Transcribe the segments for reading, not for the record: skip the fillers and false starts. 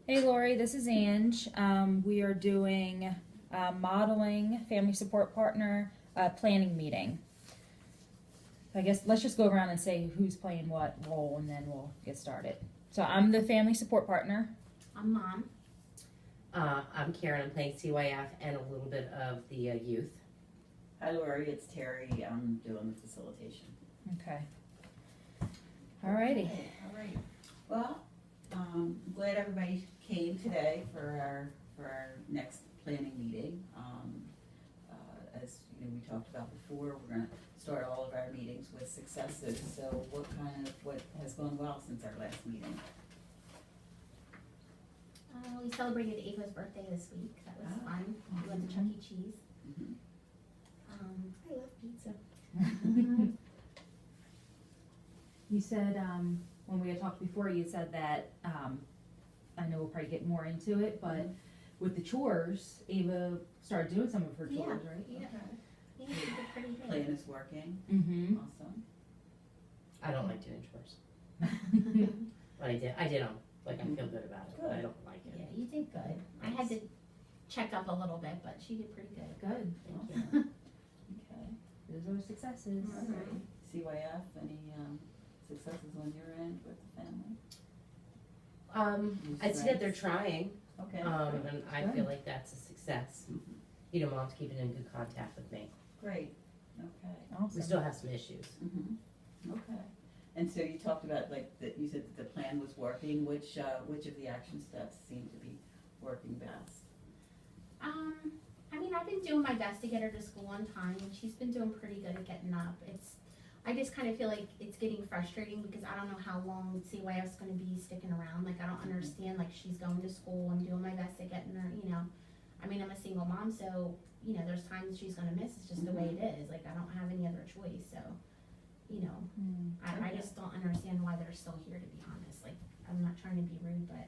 Hey Lori, this is Ange. We are doing modeling, family support partner, planning meeting. I guess let's just go around and say who's playing what role and then we'll get started. So I'm the family support partner. I'm Mom. I'm Karen, I'm playing CYF and a little bit of the youth. Hi Lori, it's Terry. I'm doing the facilitation. Okay. Alrighty. All right. Well, I'm glad everybody came today for our next planning meeting. As you know, we talked about before, we're going to start all of our meetings with successes. So, what has gone well since our last meeting? We celebrated Ava's birthday this week. That was fun. We went to Chuck E. Cheese. Mm-hmm. I love pizza. You said when we had talked before, you said that I know we'll probably get more into it, but with the chores, Ava started doing some of her chores, right? Yeah. Okay. Yeah, she did pretty good. Plan is working. Mm-hmm. Awesome. I don't like doing chores. But I did them, like I feel good about it, but I don't like Yeah, it. you did good. I had to check up a little bit, but she did pretty good. Good. Awesome. Okay. Those are successes. All right. CYF, any successes on your end with the family? I see that they're trying, Okay. and I Good. feel like that's a success. You know, Mom's keeping in good contact with me. Great. Okay. Awesome. We still have some issues. Mm-hmm. Okay. And so you talked about that. You said that the plan was working. Which of the action steps seem to be working best? I mean, I've been doing my best to get her to school on time, and she's been doing pretty good at getting up. I just kind of feel like it's getting frustrating because I don't know how long CYF's going to be sticking around. Like, I don't understand. Like, she's going to school. I'm doing my best at getting her, you know. I mean, I'm a single mom, so, you know, there's times she's going to miss. It's just the way it is. Like, I don't have any other choice. So, you know, I just don't understand why they're still here, to be honest. Like, I'm not trying to be rude, but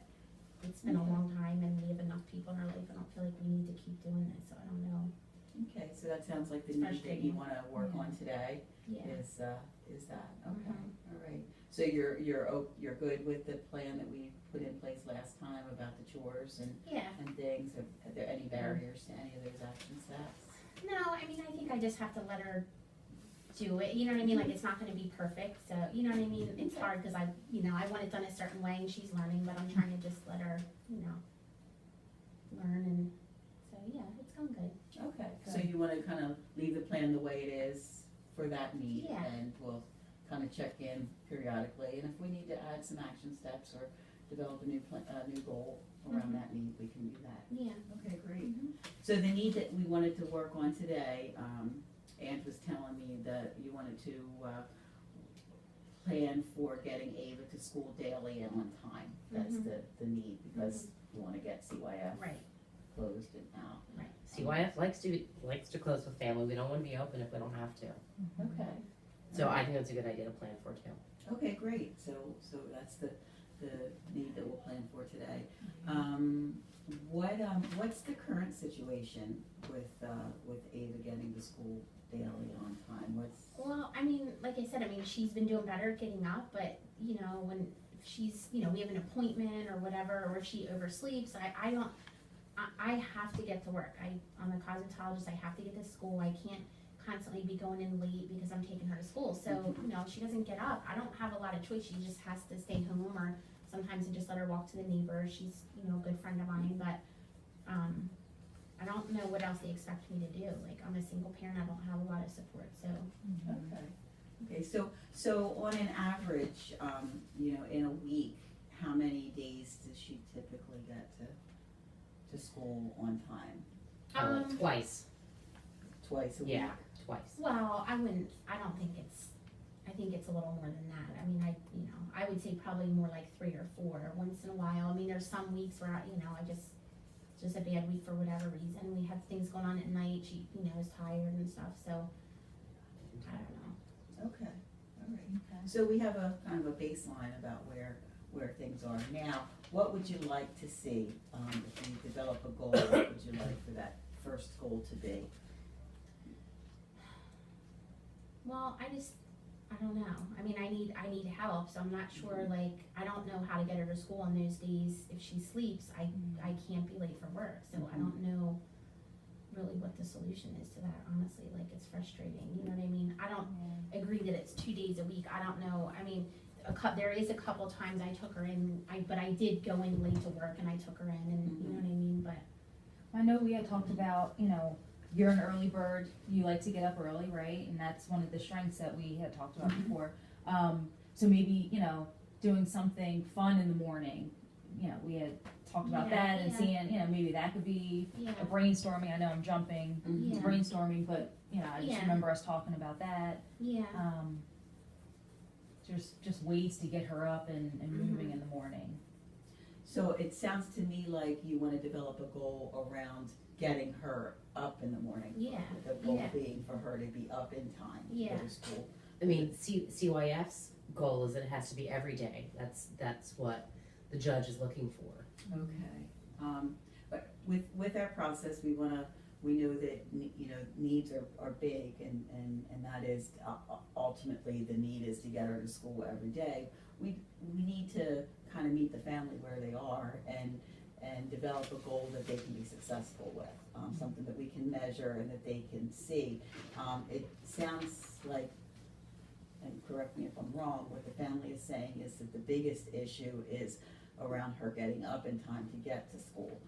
it's been a long time, and we have enough people in our life. I don't feel like we need to keep doing this, so I don't know. Okay, so that sounds like the It's need that you frustrating. want to work on today Yeah. is that okay? All right. So you're good with the plan that we put in place last time about the chores and Yeah. things? Are there any barriers to any of those action steps? No, I mean, I think I just have to let her do it. You know what I mean? Like, it's not going to be perfect. So, you know what I mean? It's hard because I want it done a certain way, and she's learning, but I'm trying to just let her, learn. And so, yeah, it's going good. Okay. Good. So you want to kind of leave the plan the way it is for that need, Yeah. and we'll kind of check in periodically. And if we need to add some action steps or develop a new goal around that need, we can do that. Yeah. Okay, great. So the need that we wanted to work on today, Ange was telling me that you wanted to plan for getting Ava to school daily and on time. That's the need, because we want to get CYF Right. closed and out. Right. CYF likes to close with family. We don't want to be open if we don't have to. Okay. So I think that's a good idea to plan for too. Okay, great. So that's the need that we'll plan for today. What's the current situation with Ava getting to school daily on time? Well, I mean, like I said, she's been doing better at getting up, but, when she's, we have an appointment or whatever, or if she oversleeps, I have to get to work. I'm a cosmetologist. I have to get to school. I can't constantly be going in late because I'm taking her to school. So, if she doesn't get up, I don't have a lot of choice. She just has to stay home, or sometimes I just let her walk to the neighbor. She's, a good friend of mine, but I don't know what else they expect me to do. Like, I'm a single parent. I don't have a lot of support, so. Okay. So on an average, in a week, how many days does she typically get to school on time? Twice. Twice a week? Yeah, twice. Well, I think it's a little more than that. I would say probably more like 3 or 4 once in a while. There's some weeks where, it's just a bad week for whatever reason. We have things going on at night. She, is tired and stuff, so I don't know. Okay, all right. So we have a kind of a baseline about where things are now. What would you like to see if you develop a goal? What would you like for that first goal to be? Well, I don't know. I mean, I need help, so I'm not sure, like, I don't know how to get her to school on those days. If she sleeps, I can't be late for work, so I don't know really what the solution is to that, honestly. Like, it's frustrating, you know what I mean? I don't agree that it's 2 days a week. I don't know. I mean, there is a couple times I took her in, but I did go in late to work and I took her in, and you know what I mean, but. I know we had talked about, you know, you're an early bird, you like to get up early, right? And that's one of the strengths that we had talked about before. So maybe, you know, doing something fun in the morning, you know, we had talked about that and seeing, you know, maybe that could be a brainstorming. I know I'm jumping to brainstorming, but, you know, I just remember us talking about that. Yeah. Just ways to get her up and moving in the morning. So it sounds to me like you wanna develop a goal around getting her up in the morning. Yeah. The goal being for her to be up in time to go to school. I mean, CYF's goal is that it has to be every day. That's what the judge is looking for. Okay, but with our process, we know that, you know, needs are big, and that is, ultimately, the need is to get her to school every day. We need to kind of meet the family where they are and develop a goal that they can be successful with, something that we can measure and that they can see. It sounds like, and correct me if I'm wrong, what the family is saying is that the biggest issue is around her getting up in time to get to school.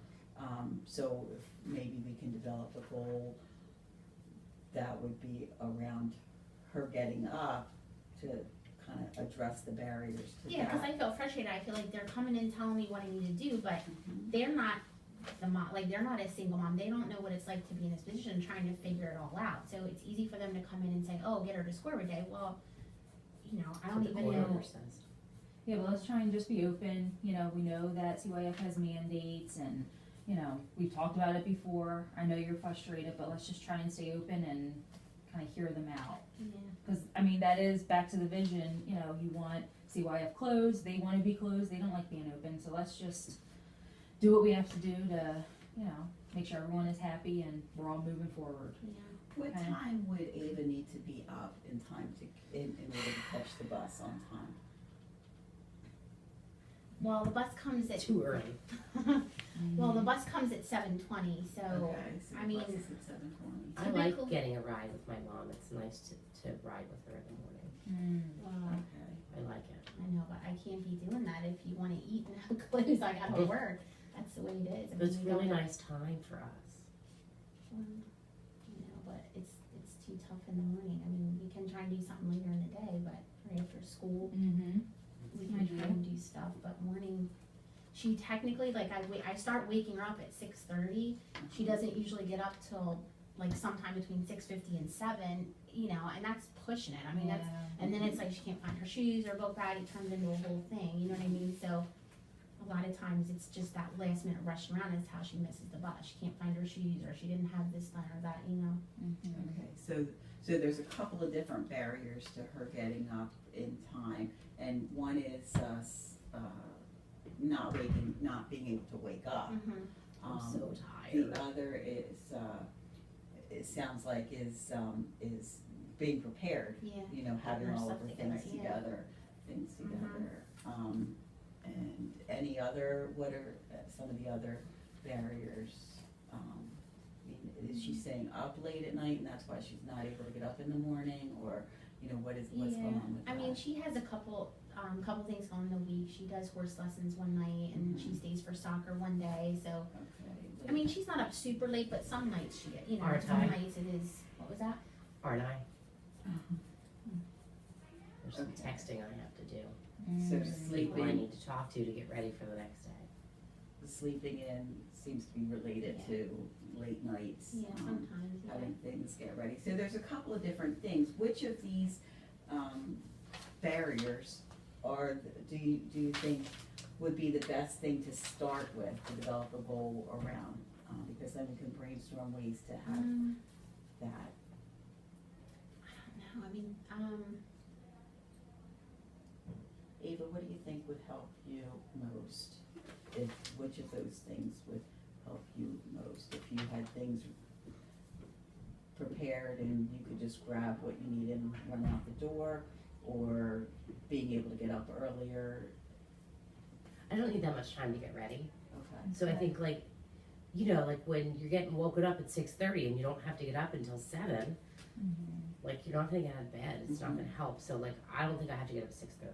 So if maybe we can develop a goal that would be around her getting up to kind of address the barriers to Yeah, because that. I feel frustrated. I feel like they're coming in telling me what I need to do, but they're not the mom, like, they're not a single mom. They don't know what it's like to be in this position, trying to figure it all out. So it's easy for them to come in and say, oh, get her to school every day. Well, you know, I don't even know. Yeah, well, let's try and just be open. You know, we know that CYF has mandates, and, you know, we've talked about it before. I know you're frustrated, but let's just try and stay open and kind of hear them out. Yeah. Because, I mean, that is back to the vision. You know, you want CYF closed, they want to be closed, they don't like being open. So let's just do what we have to do to, you know, make sure everyone is happy and we're all moving forward. Yeah. What time would Ava need to be up in time in order to catch the bus on time? Well, the bus comes at Too early. well, the bus comes at 7:20. So Okay, so I the mean, bus is at 7:20. I like getting a ride with my mom. It's nice to ride with her in the morning. Okay. I like it. I know, but I can't be doing that if you want to eat and have clothes. I gotta work. That's the way it is. I But it's mean, we really don't- nice time for us. You know, but it's too tough in the morning. I mean, we can try and do something later in the day, but right after school, Mm-hmm. we can try and do stuff. But morning, she technically, like, I start waking her up at 6:30. She doesn't usually get up till like sometime between 6:50 and 7. You know, and that's pushing it. I mean, that's, and then it's like she can't find her shoes or book bag. It turns into a whole thing. You know what I mean? So a lot of times it's just that last minute rush around is how she misses the bus. She can't find her shoes, or she didn't have this done or that. You know. Okay, so there's a couple of different barriers to her getting up in time, and one is not being able to wake up. I'm so tired. The other is it sounds like is being prepared. Yeah. You know, having Getting her all of stuff her together, things yeah. together. And any other, what are some of the other barriers? I mean, is she staying up late at night and that's why she's not able to get up in the morning, or, you know, what's going on with that? I mean, she has a couple things going in the week. She does horse lessons one night, and she stays for soccer one day. So, Okay. I mean, she's not up super late, but some nights she, you know, Aren't some I? nights it is. What was that? Aren't I? Uh-huh. There's some Okay. texting I have to do. So People I sleeping, need to talk to get ready for the next day. sleeping in seems to be related to late nights. Yeah, sometimes. Yeah. Having things get ready. So there's a couple of different things. Which of these barriers do you think would be the best thing to start with to develop a goal around? Because then we can brainstorm ways to have that. I don't know. I mean, Ava, what do you think would help you most? Which of those things would help you most? If you had things prepared and you could just grab what you need and run out the door, or being able to get up earlier? I don't need that much time to get ready. Okay. So I think like, you know, like when you're getting woken up at 6:30 and you don't have to get up until 7, like you're not gonna get out of bed. It's not gonna help. So like, I don't think I have to get up at 6:30.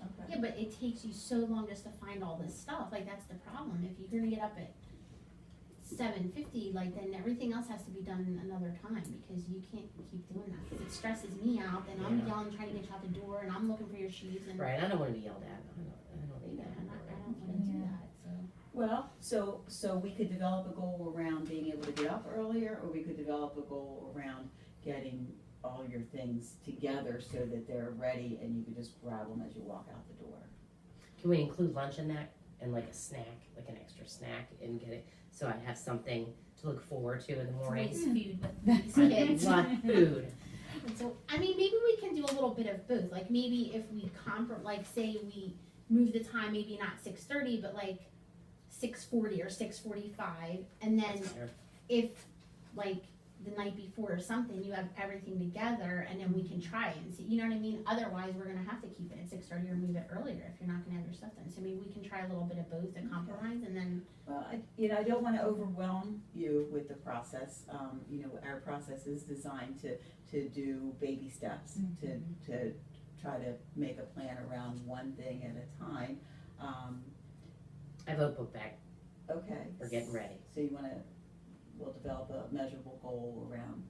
Okay. Yeah, but it takes you so long just to find all this stuff, like that's the problem, if you're gonna get up at 7:50, like then everything else has to be done another time, because you can't keep doing that, 'cause it stresses me out, then I'm Yeah. yelling, trying to get you out the door, and I'm looking for your shoes, and Right, I don't wanna be yelled at. I don't need yeah, that. and I don't wanna do Yeah. that, so. Well, so we could develop a goal around being able to get up earlier, or we could develop a goal around getting all your things together so that they're ready and you could just grab them as you walk out the door. Can we include lunch in that and like a snack, like an extra snack and get it, so I have something to look forward to in the It's morning? always food with That's these I kids. love food. And so, I mean, maybe we can do a little bit of both, like maybe if we like say we move the time, maybe not 6:30, but like 6:40 or 6:45, and then That's better. if like the night before or something, you have everything together, and then we can try it and see, you know what I mean? Otherwise, we're gonna have to keep it at 6:30 or move it earlier if you're not gonna have your stuff done. So maybe we can try a little bit of both to compromise, and then, Well, I don't wanna overwhelm you with the process. Our process is designed to do baby steps, to try to make a plan around one thing at a time. I vote book bag. Okay. We're getting ready. So we'll develop a measurable goal around,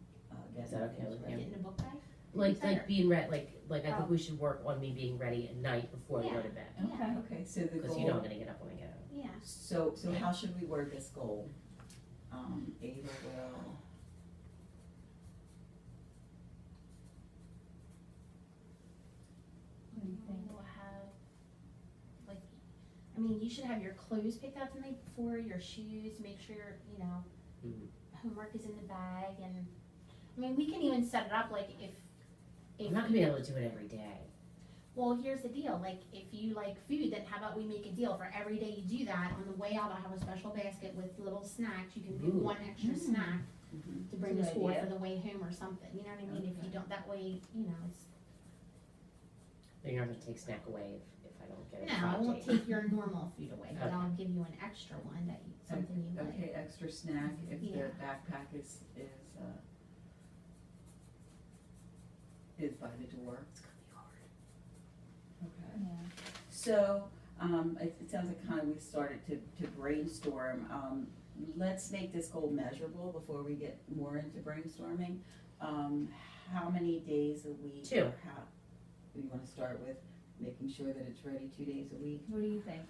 getting. Is that okay things with ready. you? get in a book bag. Like Better. being ready, like I Oh. think we should work on me being ready at night before we go to bed. Okay. Okay, so the Because you know I'm goal, gonna get up when I get up. Yeah, so how should we word this goal? Ava will. What do you think? we'll have, like, I mean, you should have your clothes picked out the night before, your shoes, make sure, you know, Mhm. homework is in the bag, and, I mean, we can even set it up, like, if I'm not gonna be able to do it every day. well, here's the deal, like, if you like food, then how about we make a deal for every day you do that, on the way out, I'll have a special basket with little snacks, you can do Ooh. one extra snack to bring to Good school idea. for the way home or something, you know what I mean, if you Okay. don't, that way, you know, it's, But you're not gonna take snack away if I don't get it. no, I five won't days. take your normal food away, but Okay. I'll give you an extra one that, something you like. Okay, extra snack if the Yeah. backpack is by the door. It's gonna be hard. Okay. Yeah. So, it sounds like kind of we started to brainstorm. Let's make this goal measurable before we get more into brainstorming. How many days a week? 2. Or how, you wanna start with making sure that it's ready 2 days a week? What do you think?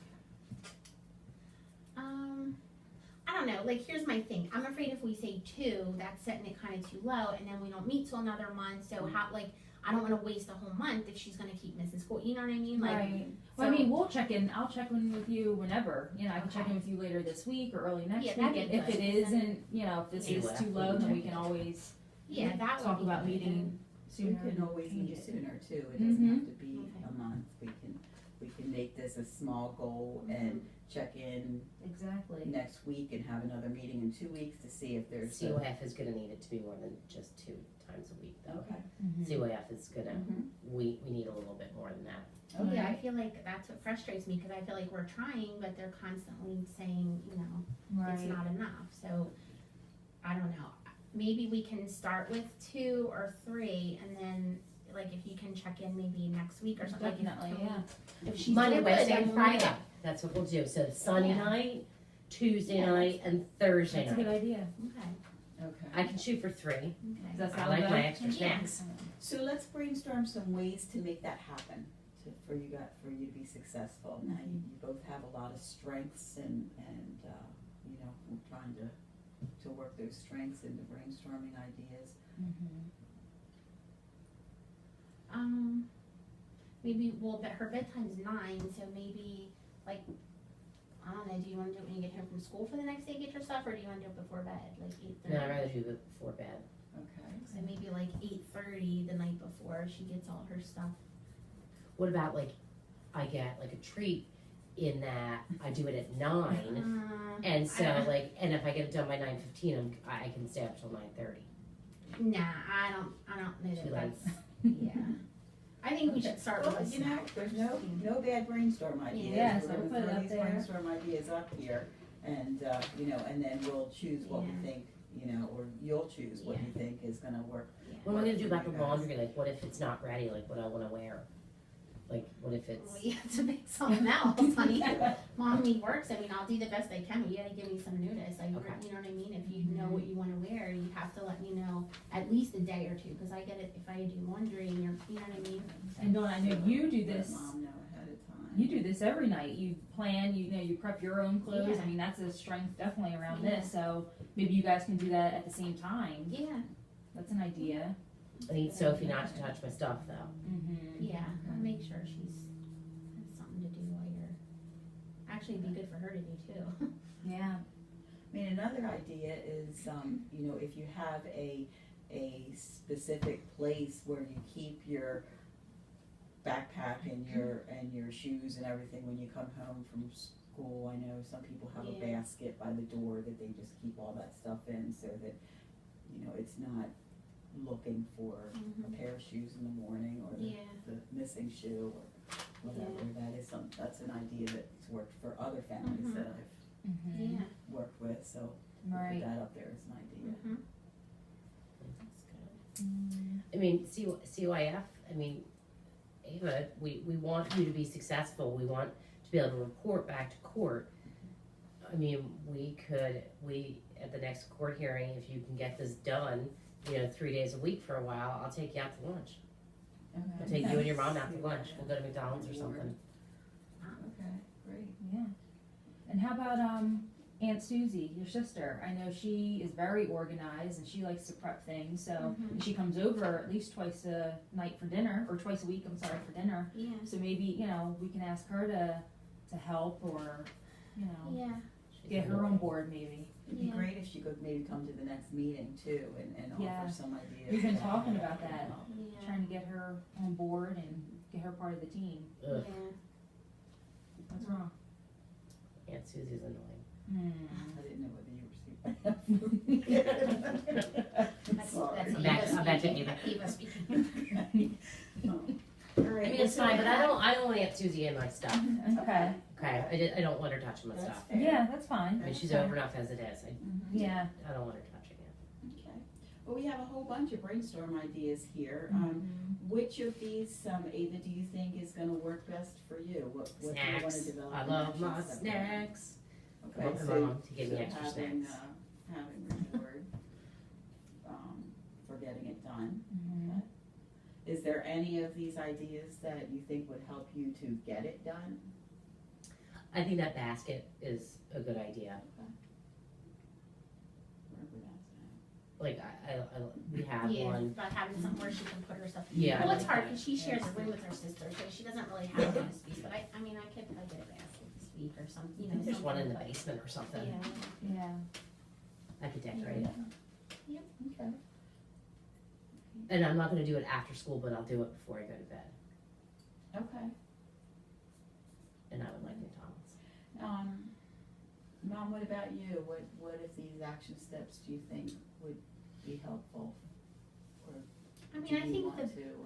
I don't know, like, here's my thing, I'm afraid if we say 2, that's setting it kinda too low, and then we don't meet till another month, so how, like, I don't wanna waste a whole month if she's gonna keep missing school, you know what I mean, like. Right. Well, I so- mean, we'll check in. I'll check in with you whenever. You know, I can check in with you later this week or early next Yeah, week. that'd be And if good. it isn't, you know, if this See is what too happens. low, then we can always Yeah, that would talk be about good. meeting We sooner. can always change meet it. sooner too, it doesn't have to be Okay. a month. We can make this a small goal and check in Exactly. next week and have another meeting in 2 weeks to see if there's. COF is gonna need it to be more than just 2 times a week though. Okay. Mhm. COF is gonna, Mhm. we need a little bit more than that. Okay. Yeah, I feel like that's what frustrates me, cause I feel like we're trying, but they're constantly saying, you know, it's Right. not enough, so, I don't know. Maybe we can start with 2 or 3, and then, like, if you can check in maybe next week or something. like, if- Definitely, yeah. If she's Monday, doing good, Wednesday, then and we'll meet Friday. up. That's what we'll do. So Sunday Yeah. night, Tuesday Yeah, night, and Thursday That's a good night. idea. Okay, Okay. I can shoot for 3. okay. Does that I sound like good? my extra Yeah. snacks. So let's brainstorm some ways to make that happen, for you to be successful. Now, you both have a lot of strengths and, we're trying to work those strengths into brainstorming ideas. Mhm. Maybe, well, but her bedtime's 9, so maybe, like, I don't know, do you wanna do it when you get home from school for the next day, get your stuff, or do you wanna do it before bed, like 8:30? No, I'd rather do it before bed. Okay. So maybe like 8:30 the night before, she gets all her stuff. What about like, I get like a treat in that I do it at 9, and so I don't- like, and if I get it done by 9:15, I can stay up till 9:30. Nah, I don't know Too that late. that's, yeah. I think we should start with Well, a you know, snack. there's no bad brainstorm ideas. Yeah, so We're we'll gonna put it throw up these there. brainstorm ideas up here, and, you know, and then we'll choose what we Yeah. think, you know, or you'll choose what you think is gonna work. What am I gonna do about the for you guys. laundry? Like, what if it's not ready? Like, what I wanna wear? Like, what if it's? Well, you have to make something else, honey. Mommy works, I mean, I'll do the best I can, but you gotta give me some notice, like, Okay. you know what I mean? If you know what you wanna wear, you have to let me know at least a day or two, cause I get it, if I do laundry and you're, you know what I mean? And Dawn, I know you do Let this. Mom know ahead of time. You do this every night. You plan, you know, you prep your own clothes. Yeah. I mean, that's a strength definitely around Yeah. this. So maybe you guys can do that at the same time. Yeah, That's an idea. I need Sophie not to touch my stuff though. Mm-hmm. yeah, I'll make sure she's, has something to do while you're, actually it'd be good for her to do too. Yeah. I mean, another idea is, you know, if you have a specific place where you keep your backpack and your shoes and everything when you come home from school. I know some people have a Yeah. basket by the door that they just keep all that stuff in so that, you know, it's not looking for a pair of shoes in the morning or Yeah. the missing shoe or whatever. That is that's an idea that's worked for other families that I've Mm-hmm. Yeah. worked with, so we'll Right. put that up there as an idea. Mhm. That's good. Mm-hmm. I mean, CYF, I mean, Ava, we want you to be successful. We want to be able to report back to court. I mean, at the next court hearing, if you can get this done, you know, 3 days a week for a while, I'll take you out to lunch. I'll take you and your mom out to lunch. We'll go to McDonald's or something. Okay, great. Yeah. And how about Aunt Susie, your sister? I know she is very organized and she likes to prep things. So and she comes over at least twice a night for dinner, or twice a week. I'm sorry, for dinner. Yeah, So maybe, you know, we can ask her to help, or you know, yeah, get her on board maybe. It'd be Yeah. great if she could maybe come to the next meeting too and Yeah. offer some ideas. We've been talking about that. yeah, Trying to get her on board and get her part of the team. Ugh, yeah. What's wrong? Aunt Susie's annoying. I didn't know whether you were speaking. That's Sorry. I'm back to Ava. Eva speaking. All right. I mean, it's fine, but I don't want Aunt Susie in my stuff. Okay. Okay, I don't want her touching my That's stuff. fair. Yeah, that's fine. I mean, she's Okay. over enough as it is. Yeah. I don't want her touching it. Okay. Well, we have a whole bunch of brainstorm ideas here. Mm-hmm. Which of these, Ava, do you think is gonna work best for you? What do you wanna Snacks. develop? I an love action my step around? snacks. I Okay, want my so, mom to give me so extra having, snacks. having reward, for getting it done. Mm-hmm. Okay. Is there any of these ideas that you think would help you to get it done? I think that basket is a good idea. Wherever that's at. Like, we have Yeah, one. about having somewhere she can put her stuff. Yeah. Well, it's hard because she shares a room with her sister, so she doesn't really have a space, but I mean, I could get a basket this week or something, you I know. think there's one in the something, basement or something. but- Yeah. I could decorate it. Okay. And I'm not gonna do it after school, but I'll do it before I go to bed. Okay. And I would like McDonald's. Mom, what about you? What if these action steps do you think would be helpful? Or I do mean, I you think want the to,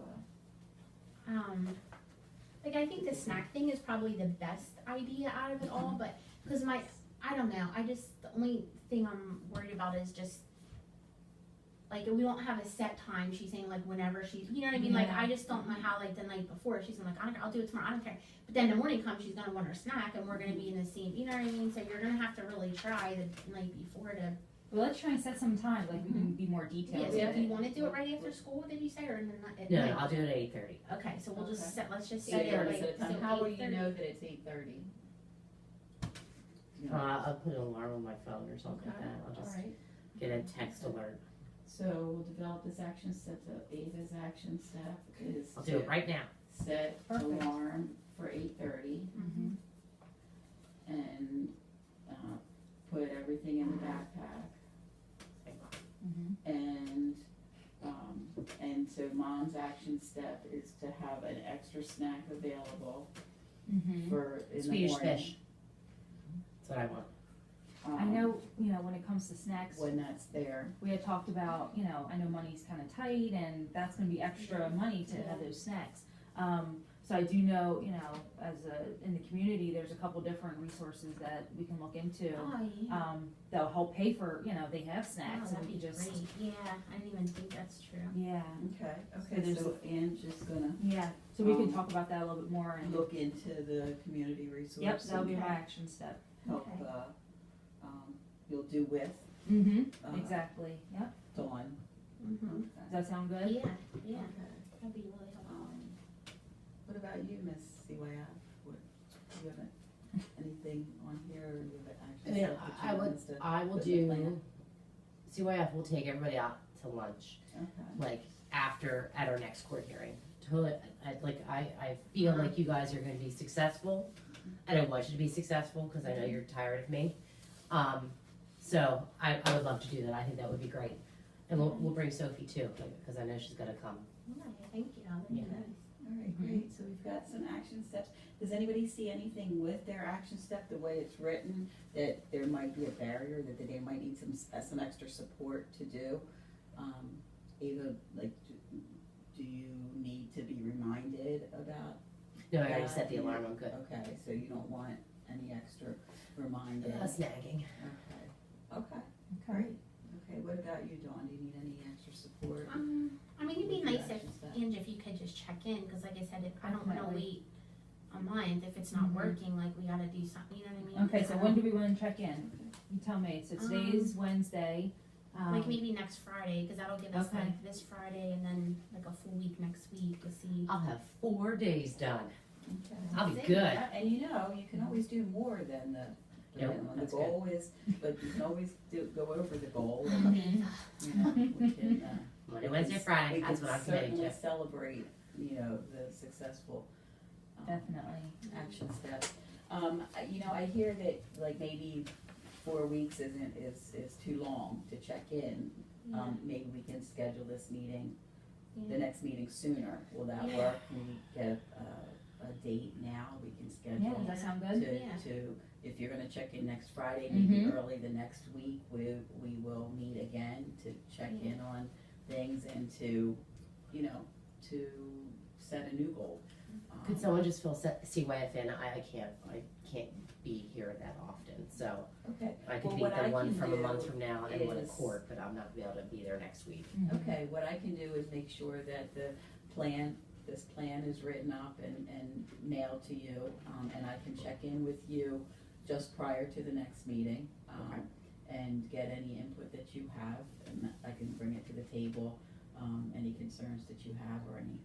like, I think the snack thing is probably the best idea out of it all, but, cause I don't know, the only thing I'm worried about is just, like, we won't have a set time, she's saying, like, whenever she's, you know what I mean, like, Yeah. I just don't know how, like, the night before, she's gonna, like, I'll do it tomorrow, I don't care, but then the morning comes, she's gonna want her snack, and we're gonna be in the same, you know what I mean, so you're gonna have to really try the night before to, Well, let's try and set some time, like we can be more yeah, detailed. so with do you it. wanna do it right after school, did you say, or in the night? At No, night? I'll do it at 8:30. Okay, so we'll just Okay. set, let's just so set it 8:30 like, at a time. so How will you 8:30. know that it's 8:30? I'll put an alarm on my phone or something like Okay. that. I'll just Alright, get a text alert. so we'll develop this action step, so Ava's action step is I'll do it to right now. set Perfect. alarm for 8:30 Mhm. and, put everything in the backpack. Mhm. And so mom's action step is to have an extra snack available Mhm. for in the Swedish morning. fish. That's what I want. I know, you know, when it comes to snacks, When that's there. we had talked about, you know, I know money's kind of tight and that's going to be extra money to have those snacks. So I do know, you know, in the community, there's a couple different resources that we can look into. Oh, yeah. They'll help pay for, you know, they have Oh, snacks and that'd we be can just, great. Yeah, I didn't even think that's true. yeah, Okay, there's- so Anne's just gonna yeah. So we can talk about that a little bit more and, look into the community resource. yep, that'll be my and action step. help, Okay. you'll do with, Mm-hmm, exactly, yep. Dawn. Mm-hmm. Does that sound good? Yeah, yeah, Okay. that'd be really helpful. What about you, Miss CYF? What, do you have anything on here, or you have I action mean, steps that I you want would, us to I will put in the plan? do, CYF will take everybody out to lunch, Okay. like, at our next court hearing. Totally, I feel like you guys are gonna be successful, and I want you to be successful, cause I know you're tired of me. So I would love to do that, I think that would be great. And we'll bring Sophie too, cause I know she's gonna come. Yeah, thank you, that'd be Yeah. nice. All right, Mhm. great, so we've got some action steps. Does anybody see anything with their action step, the way it's written, that there might be a barrier, that they might need some extra support to do? Ava, like, do you need to be reminded about? No, I already that? set the alarm, I'm good. Okay, so you don't want any extra reminder? Snagging. Okay, great. Okay, what about you, Dawn? Do you need any extra support? I mean, it'd be with the nice if, action step? Ange, if you could just check in, cause like I said, if I don't wanna Definitely. wait a month, if it's not Mhm. working, like, we gotta do something, you know what I mean? Okay, 'Cause so I when do don't- we wanna check in? You tell me, so today's Wednesday. Like maybe next Friday, cause that'll give us Okay. like this Friday and then like a full week next week to see. I'll have 4 days done, Okay. I'll be That's it. good. Yeah, and you know, you can always do more than the Yep, minimum. The that's goal is, but you can always go over the goal, and, you know, we can, Monday, Wednesday, Friday, that's what I'm committing We to. can certainly celebrate, you know, the successful, Definitely. action steps. You know, I hear that, like, maybe 4 weeks is too long to check in. Yeah, Maybe we can schedule this meeting, the yeah. next meeting sooner. Will that Yeah. work? Can we get a date now? We can schedule. Yeah, does that sound good? Yeah. To, if you're gonna check in next Friday, maybe Mhm. early the next week, we will meet again to check Yeah. in on things and to, you know, to set a new goal. Could someone just fill CYF in? I can't be here that often, so Okay, I could Well, be what the I one can from a month do from now and one in is- court, but I'm not gonna be able to be there next week. Mhm. okay, what I can do is make sure that this plan is written up and mailed to you, and I can check in with you just prior to the next meeting, Okay. and get any input that you have, and I can bring it to the table, any concerns that you have, or any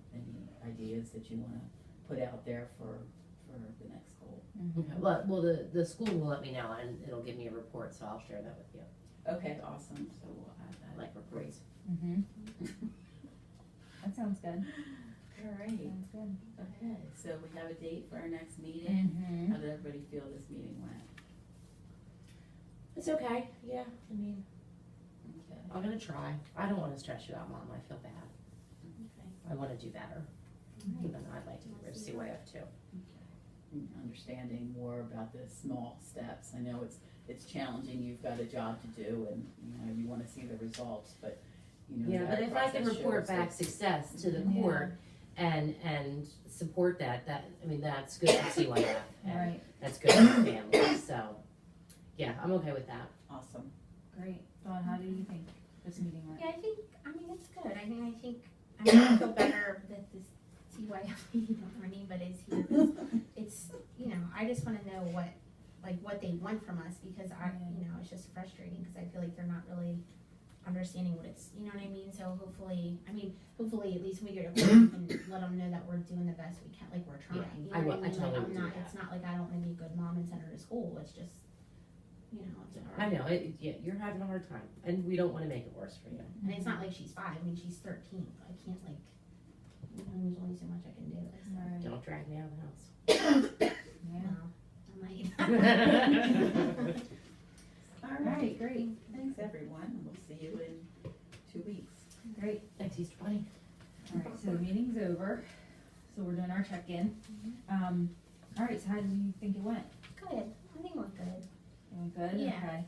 ideas that you wanna put out there for the next goal. Okay, well, the school will let me know and it'll give me a report, so I'll share that with you. Okay, awesome, so we'll add I that. like reports. Mhm. That sounds good. All right, Sounds good. okay, so we have a date for our next meeting. Mhm. How did everybody feel this meeting went? It's okay, yeah, I mean, Okay. I'm gonna try. I don't wanna stress you out, Mom, I feel bad. Okay. I wanna do better, even though I'd like to get rid of CYF too. Understanding more about the small steps. I know it's challenging, you've got a job to do, and, you know, you wanna see the results, but, you know, Yeah, that but if I can process report shows back that- success to the Yeah. court and support that, I mean, that's good for CYF. and Right, That's good for the family, so, yeah, I'm okay with that. Awesome. great. Dawn, how do you think this meeting went? Yeah, I mean, it's good. I feel better that this CYF, you know what I mean, but is here. 'Cause it's, you know, I just wanna know what they want from us, because you know, it's just frustrating, cause I feel like they're not really understanding what it's, you know what I mean? So hopefully at least when we get a call, we can let them know that we're doing the best we can, like we're trying, Yeah, you I know will- what I I mean? totally Like, will do that. it's not like I don't wanna be a good mom and send her to school, it's just, you know, it's hard. I know, yeah, you're having a hard time, and we don't wanna make it worse for you. And it's not like she's 5, I mean, she's 13, so I can't you know, there's only so much I can do. So. Right. Don't drag me out of the house. Yeah. No, I might. All All right, right, great, thanks, everyone. We'll see you in 2 weeks. great. Thanks, Easter Bunny. All right, so the meeting's over, so we're doing our check-in. All right, so how do you think it went? Good, I think we're good. It went good? Yeah. Okay.